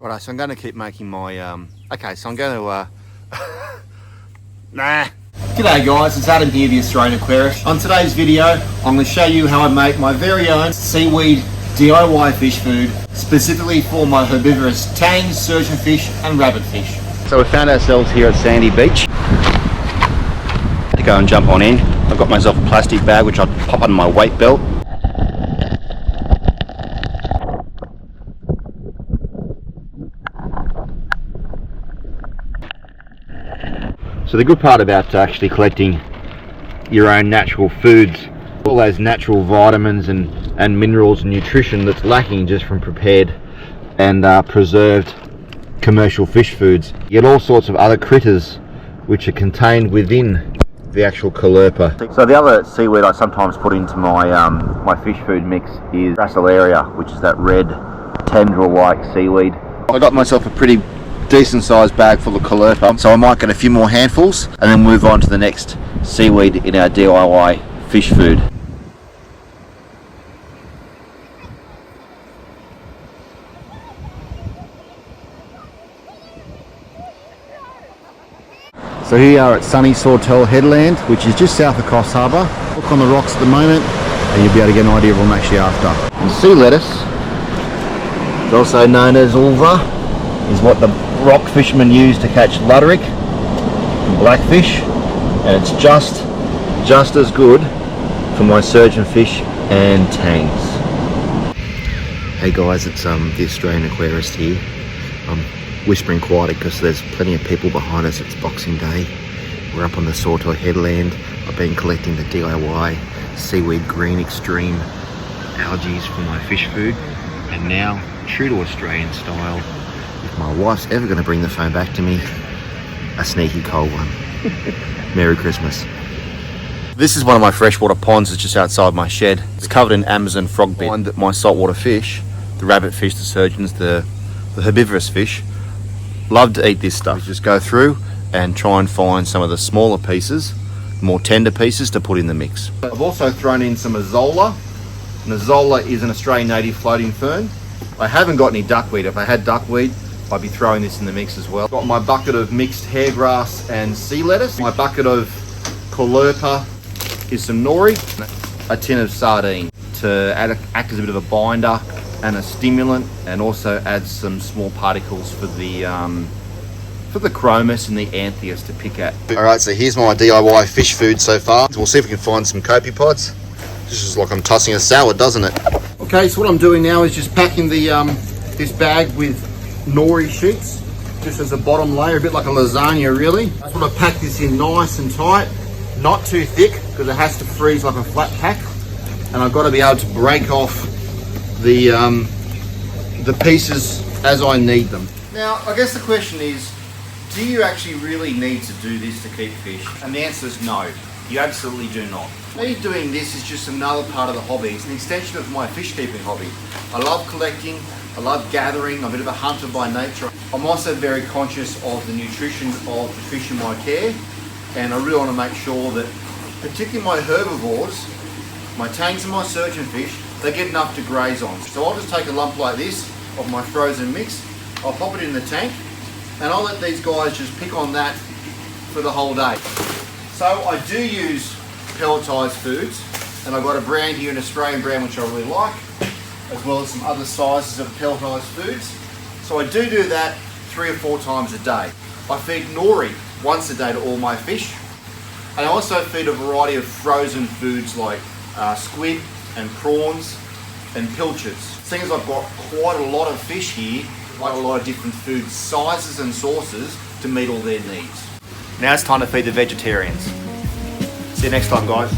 Right, so I'm going to keep making my, okay, so I'm going to, nah. G'day guys, it's Adam here, the Australian Aquarist. On today's video, I'm going to show you how I make my very own seaweed DIY fish food, specifically for my herbivorous tangs, surgeonfish and rabbitfish. So we found ourselves here at Sandy Beach. To go and jump on in. I've got myself a plastic bag which I'll pop under my weight belt. So the good part about actually collecting your own natural foods, all those natural vitamins and minerals and nutrition that's lacking just from prepared and preserved commercial fish foods. You get all sorts of other critters which are contained within the actual Caulerpa. So the other seaweed I sometimes put into my my fish food mix is Caulerpa, which is that red tendril-like seaweed. I got myself a pretty decent sized bag full of Caulerpa, so I might get a few more handfuls and then move on to the next seaweed in our DIY fish food. So here we are at sunny Sawtell Headland, which is just south of Coffs Harbour. Look on the rocks at the moment and you'll be able to get an idea of what I'm actually after. And sea lettuce, also known as Ulva, is what the rock fishermen use to catch luderick and blackfish, and it's just as good for my surgeonfish and tangs. Hey guys, it's the Australian Aquarist here. I'm whispering quietly because there's plenty of people behind us. It's Boxing Day. We're up on the Sawtell Headland. I've been collecting the DIY seaweed green extreme algae for my fish food, and now, true to Australian style, if my wife's ever going to bring the phone back to me, a sneaky cold one. Merry Christmas. This is one of my freshwater ponds. It's just outside my shed. It's covered in Amazon frog bait. Find that my saltwater fish, the rabbitfish, the surgeons, the herbivorous fish, love to eat this stuff. Just go through and try and find some of the smaller pieces, more tender pieces to put in the mix. I've also thrown in some azolla. And azolla is an Australian native floating fern. I haven't got any duckweed. If I had duckweed, I'd be throwing this in the mix as well. Got my bucket of mixed hairgrass and sea lettuce. My bucket of Caulerpa is some nori. A tin of sardine to act as a bit of a binder and a stimulant, and also add some small particles for the chromis and the anthias to pick at. Alright, so here's my DIY fish food so far. We'll see if we can find some copepods. This is like I'm tossing a salad, doesn't it? Okay, so what I'm doing now is just packing the this bag with nori sheets, just as a bottom layer, a bit like a lasagna really. I just want to pack this in nice and tight, not too thick, because it has to freeze like a flat pack. And I've got to be able to break off the pieces as I need them. Now, I guess the question is, do you actually really need to do this to keep fish? And the answer is no, you absolutely do not. Me doing this is just another part of the hobby. It's an extension of my fish keeping hobby. I love collecting, I love gathering, I'm a bit of a hunter by nature. I'm also very conscious of the nutrition of the fish in my care, and I really want to make sure that, particularly my herbivores, my tangs and my surgeonfish, they get enough to graze on. So I'll just take a lump like this of my frozen mix, I'll pop it in the tank, and I'll let these guys just pick on that for the whole day. So I do use pelletized foods, and I've got a brand here, an Australian brand which I really like, as well as some other sizes of pelletized foods. So I do that 3 or 4 times a day. I feed nori once a day to all my fish, and I also feed a variety of frozen foods like squid and prawns and pilchards. Seeing as I've got quite a lot of fish here, quite a lot of different food sizes and sources to meet all their needs. Now it's time to feed the vegetarians. See you next time, guys.